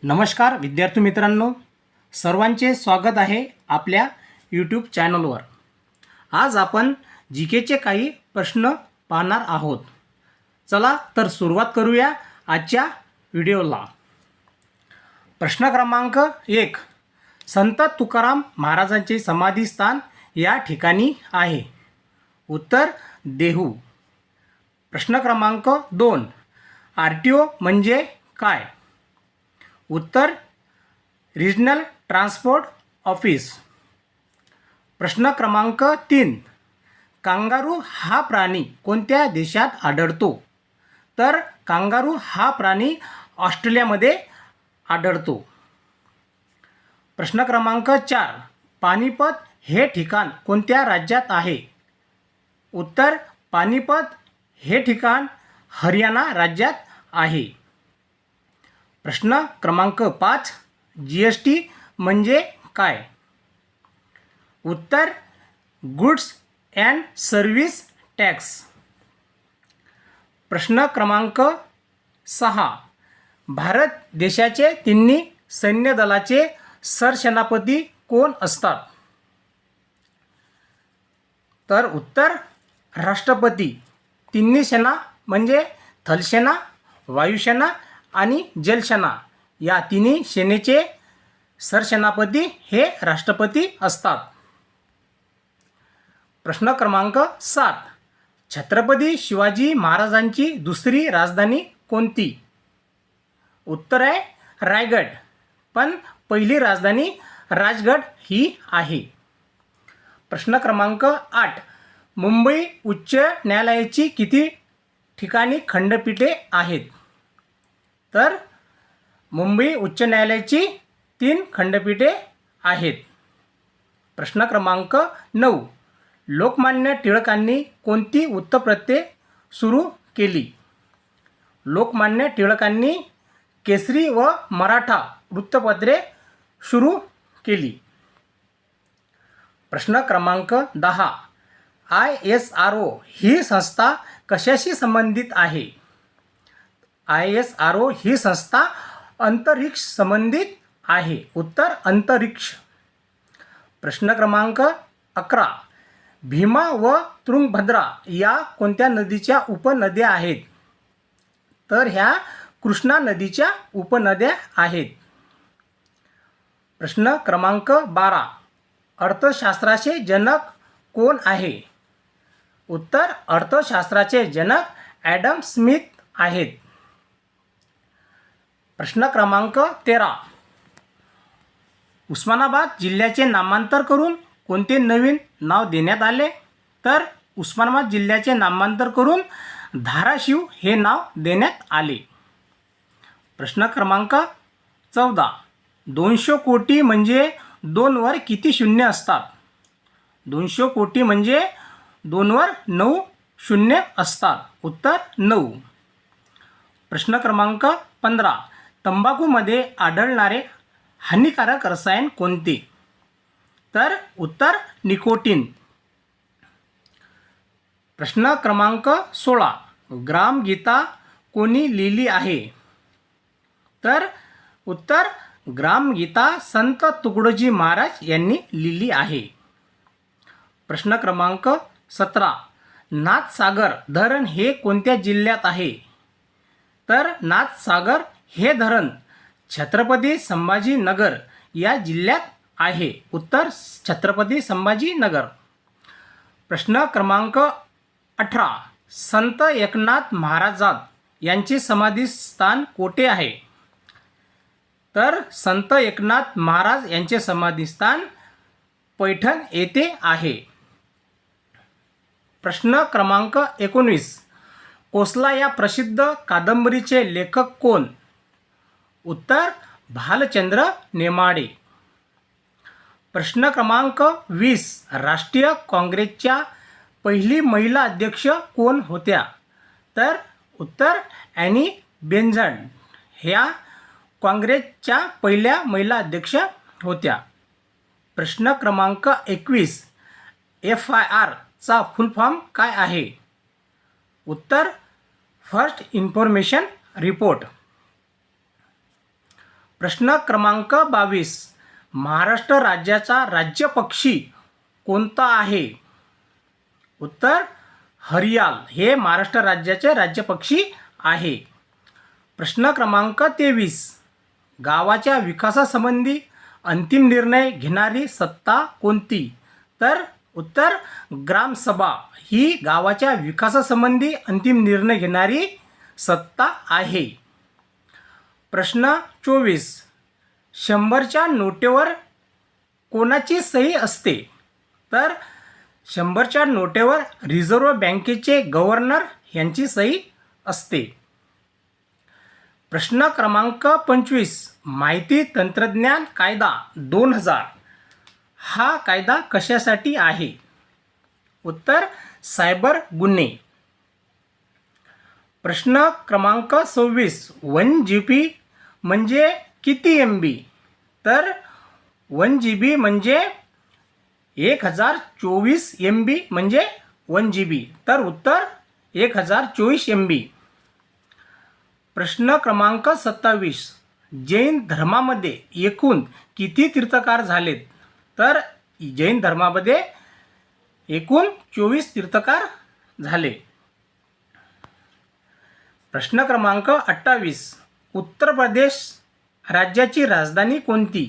नमस्कार विद्यार्थी मित्रांनो, सर्वांचे स्वागत आहे आपल्या यूट्यूब चॅनलवर. आज आपण जी केचे काही प्रश्न पाहणार आहोत. चला तर सुरुवात करूया आजच्या व्हिडिओला. प्रश्न क्रमांक 1. संत तुकाराम महाराजांचे समाधीस्थान या ठिकाणी आहे. उत्तर देहू. प्रश्न क्रमांक 2. RTO म्हणजे काय? उत्तर रिजनल ट्रान्सपोर्ट ऑफिस. प्रश्न क्रमांक 3. कांगारू हा प्राणी कोणत्या देशात आढळतो? तर कांगारू हा प्राणी ऑस्ट्रेलियामध्ये आढळतो. प्रश्न क्रमांक 4. पानिपत हे ठिकाण कोणत्या राज्यात आहे? उत्तर पानिपत हे ठिकाण हरियाणा राज्यात आहे. प्रश्न क्रमांक 5. GST म्हणजे काय? उत्तर गुड्स अँड सर्व्हिस टॅक्स. प्रश्न क्रमांक 6. भारत देशाचे तिन्ही सैन्य दलाचे सरसेनापती कोण असतात? तर उत्तर राष्ट्रपती. तिन्ही सेना म्हणजे थलसेना, वायुसेना आणि जलसेना या तिन्ही सेनेचे सरसेनापती हे राष्ट्रपती असतात. प्रश्न क्रमांक 7. छत्रपती शिवाजी महाराजांची दुसरी राजधानी कोणती? उत्तर आहे रायगड, पण पहिली राजधानी राजगड ही आहे. प्रश्न क्रमांक 8. मुंबई उच्च न्यायालयाची किती ठिकाणी खंडपीठे आहेत? तर मुंबई उच्च न्यायालयाची 3 खंडपीठे आहेत. प्रश्न क्रमांक 9. लोकमान्य टिळकांनी कोणती वृत्तपत्रे सुरू केली? लोकमान्य टिळकांनी केसरी व मराठा वृत्तपत्रे सुरू केली. प्रश्न क्रमांक 10. ISRO ही संस्था कशाशी संबंधित आहे? ISRO ही संस्था अंतरिक्ष संबंधित आहे. उत्तर अंतरिक्ष. प्रश्न क्रमांक 11. भीमा व तुंगभद्रा या कोणत्या नदीच्या उपनद्या आहेत? तर ह्या कृष्णा नदीच्या उपनद्या आहेत. प्रश्न क्रमांक 12. अर्थशास्त्राचे जनक कोण आहे? उत्तर अर्थशास्त्राचे जनक ॲडम स्मिथ आहेत. प्रश्न क्रमांक 13. उस्मानाबाद जिल्ह्याचे नामांतर करून कोणते नवीन नाव देण्यात आले? तर उस्मानाबाद जिल्ह्याचे नामांतर करून धाराशिव हे नाव देण्यात आले. प्रश्न क्रमांक 14. 200 कोटी म्हणजे 2 वर किती शून्य असतात? 200 कोटी म्हणजे 2 वर 9 शून्य असतात. उत्तर 9. प्रश्न क्रमांक 15. तंबाखूमध्ये आढळणारे हानिकारक रसायन कोणते? तर उत्तर निकोटीन. प्रश्न क्रमांक 16. ग्रामगीता कोणी लिहिली आहे? तर उत्तर ग्रामगीता संत तुकडोजी महाराज यांनी लिहिली आहे. प्रश्न क्रमांक 17. नाथसागर धरण हे कोणत्या जिल्ह्यात आहे? तर नाथसागर हे धरण छत्रपती संभाजीनगर या जिल्ह्यात आहे. उत्तर छत्रपती संभाजीनगर. प्रश्न क्रमांक 18. संत एकनाथ महाराज यांचे समाधीस्थान कोठे आहे? तर संत एकनाथ महाराज यांचे समाधीस्थान पैठण येथे आहे. प्रश्न क्रमांक 19. कोसला या प्रसिद्ध कादंबरीचे लेखक कोण? उत्तर भालचंद्र नेमाडे. प्रश्न क्रमांक 20. राष्ट्रीय काँग्रेसच्या पहिली महिला अध्यक्ष कोण होत्या? तर उत्तर ॲनी बेझंट ह्या काँग्रेसच्या पहिल्या महिला अध्यक्ष होत्या. प्रश्न क्रमांक 21. FIR चा फुल फॉर्म काय आहे? उत्तर फर्स्ट इन्फॉर्मेशन रिपोर्ट. प्रश्न क्रमांक 22. महाराष्ट्र राज्याचा राज्य पक्षी कोणता आहे? उत्तर हरियाल हे महाराष्ट्र राज्याचे राज्य पक्षी आहे. प्रश्न क्रमांक 23. गावाच्या विकासासंबंधी अंतिम निर्णय घेणारी सत्ता कोणती? तर उत्तर ग्रामसभा ही गावाच्या विकासासंबंधी अंतिम निर्णय घेणारी सत्ता आहे. प्रश्न 24. 100च्या नोटेवर कोणाची सही असते? तर 100च्या नोटेवर रिझर्व्ह बँकेचे गव्हर्नर यांची सही असते. प्रश्न क्रमांक 25. माहिती तंत्रज्ञान कायदा 2000 हा कायदा कशासाठी आहे? उत्तर सायबर गुन्हे. प्रश्न क्रमांक 26. 1 GB म्हणजे किती MB? तर 1 GB म्हणजे 1024 MB म्हणजे 1 GB. तर उत्तर 1024 MB. प्रश्न क्रमांक 27. जैन धर्मामध्ये एकूण किती तीर्थंकर झालेत? तर जैन धर्मामध्ये एकूण 24 तीर्थंकर झाले. प्रश्न क्रमांक 28. उत्तर प्रदेश राज्याची राजधानी कोणती?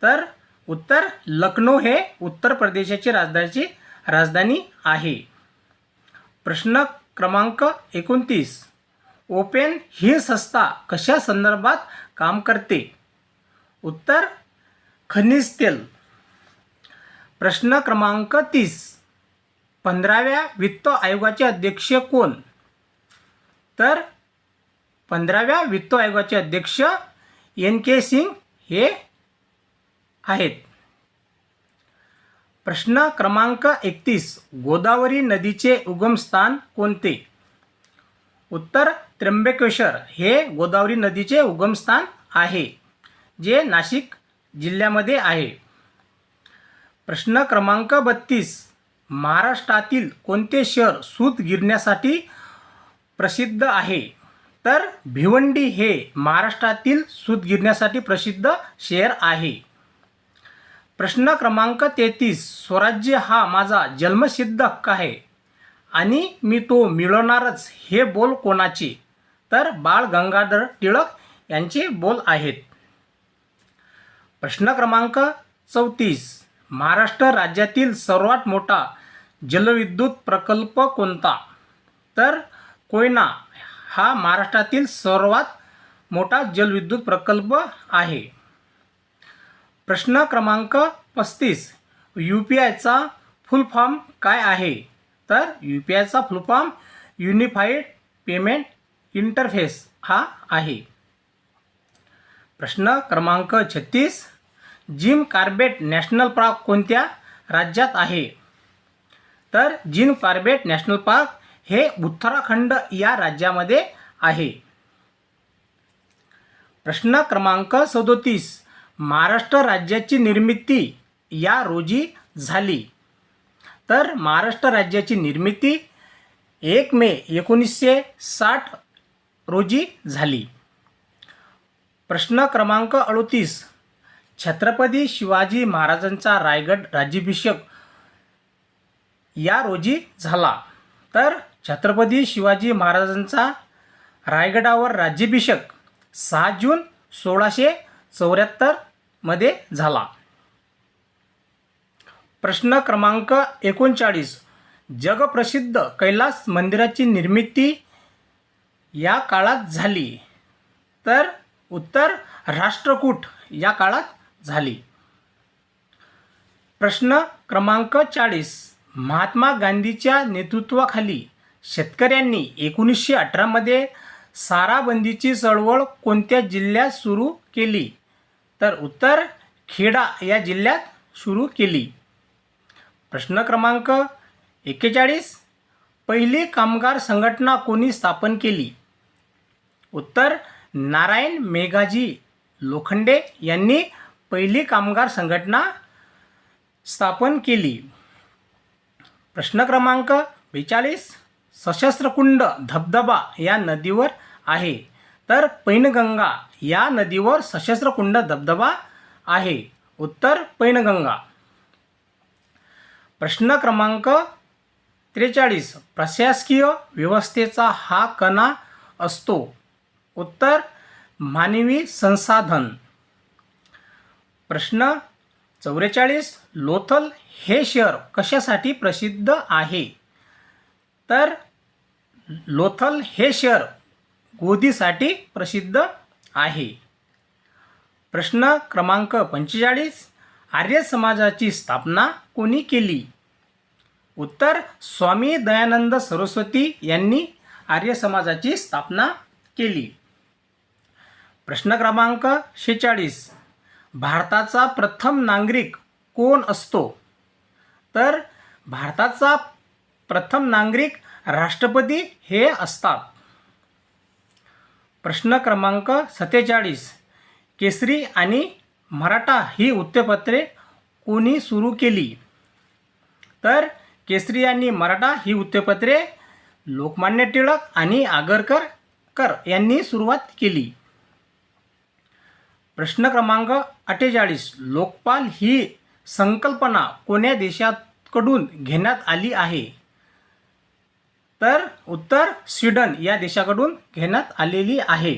तर उत्तर लखनौ हे उत्तर प्रदेशाची राजधानी आहे. प्रश्न क्रमांक 29. ओपेन ही संस्था कशा संदर्भात काम करते? उत्तर खनिज तेल. प्रश्न क्रमांक 30. 15व्या वित्त आयोगाचे अध्यक्ष कोण? तर 15व्या वित्त आयोगाचे अध्यक्ष NK सिंग हे आहेत. प्रश्न क्रमांक 31. गोदावरी नदीचे उगमस्थान कोणते? उत्तर त्र्यंबकेश्वर हे गोदावरी नदीचे उगमस्थान आहे, जे नाशिक जिल्ह्यामध्ये आहे. प्रश्न क्रमांक 32. महाराष्ट्रातील कोणते शहर सूत गिरण्यासाठी प्रसिद्ध आहे? तर भिवंडी हे महाराष्ट्रातील सूत गिरण्यासाठी प्रसिद्ध शहर आहे. प्रश्न क्रमांक 33. स्वराज्य हा माझा जन्मसिद्ध हक्क आहे आणि मी तो मिळवणारच हे बोल कोणाचे? तर बाळ गंगाधर टिळक यांचे बोल आहेत. प्रश्न क्रमांक 34. महाराष्ट्र राज्यातील सर्वात मोठा जलविद्युत प्रकल्प कोणता? तर कोयना हा महाराष्ट्रातील सर्वात मोठा जलविद्युत प्रकल्प आहे. प्रश्न क्रमांक 35. UPIचा फुल फॉर्म काय आहे? तर UPIचा full form unified payment interface हा आहे. प्रश्न क्रमांक 36. जिम कॉर्बेट नॅशनल पार्क कोणत्या राज्यात आहे? तर जिम कॉर्बेट नॅशनल पार्क हे उत्तराखंड या राज्यामध्ये आहे. प्रश्न क्रमांक 37. महाराष्ट्र राज्याची निर्मिती या रोजी झाली? तर महाराष्ट्र राज्याची निर्मिती 1 मे 1960 रोजी झाली. प्रश्न क्रमांक 38. छत्रपती शिवाजी महाराजांचा रायगड राज्याभिषेक या रोजी झाला? तर छत्रपती शिवाजी महाराजांचा रायगडावर राज्याभिषेक 6 जून 1674 मध्ये झाला. प्रश्न क्रमांक 39. जगप्रसिद्ध कैलास मंदिराची निर्मिती या काळात झाली? तर उत्तर राष्ट्रकूट या काळात झाली. प्रश्न क्रमांक 40. महात्मा गांधीच्या नेतृत्वाखाली शेतकऱ्यांनी 1918 मध्ये साराबंदीची चळवळ कोणत्या जिल्ह्यात सुरू केली? तर उत्तर खेडा या जिल्ह्यात सुरू केली. प्रश्न क्रमांक 41. पहिली कामगार संघटना कोणी स्थापन केली? उत्तर नारायण मेघाजी लोखंडे यांनी पहिली कामगार संघटना स्थापन केली. प्रश्न क्रमांक 42. सशस्त्रकुंड धबधबा या नदीवर आहे? तर पैनगंगा या नदीवर सशस्त्र कुंड धबधबा आहे. उत्तर पैनगंगा. प्रश्न क्रमांक 43. प्रशासकीय व्यवस्थेचा हा कणा असतो. उत्तर मानवी संसाधन. प्रश्न 44. लोथल हे शहर कशासाठी प्रसिद्ध आहे. तर लोथल हे शहर गोदीसाठी प्रसिद्ध आहे. प्रश्न क्रमांक 45. आर्य समाजाची स्थापना कोणी केली. उत्तर स्वामी दयानंद सरस्वती यांनी आर्य समाजाची स्थापना केली. प्रश्न क्रमांक 46. भारताचा प्रथम नागरिक कोण असतो. तर भारताचा प्रथम नागरिक राष्ट्रपती हे असतात. प्रश्न क्रमांक 47. केसरी आणि मराठा ही वृत्तपत्रे कोणी सुरू केली. तर केसरी आणि मराठा ही वृत्तपत्रे लोकमान्य टिळक आणि आगरकर यांनी सुरुवात केली. प्रश्न क्रमांक 48. लोकपाल ही संकल्पना कोण्या देशाकडून घेण्यात आली आहे. तर उत्तर स्वीडन या देशाकडून घेण्यात आलेली आहे.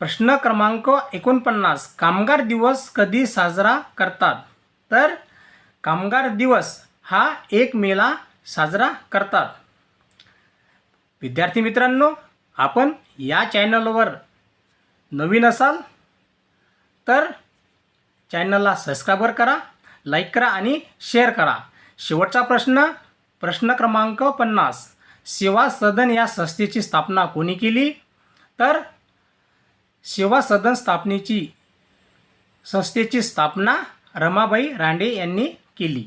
प्रश्न क्रमांक 49. कामगार दिवस कधी साजरा करतात. तर कामगार दिवस हा 1 मेला साजरा करतात. विद्यार्थी मित्रांनो, आपण या चॅनलवर नवीन असाल तर चॅनलला सबस्क्राईब करा, लाईक करा आणि शेअर करा. शेवटचा प्रश्न क्रमांक 50. सेवा सदन या संस्थेची स्थापना कोणी केली. तर सेवा सदन संस्थेची स्थापना रमाबाई रानडे यांनी केली.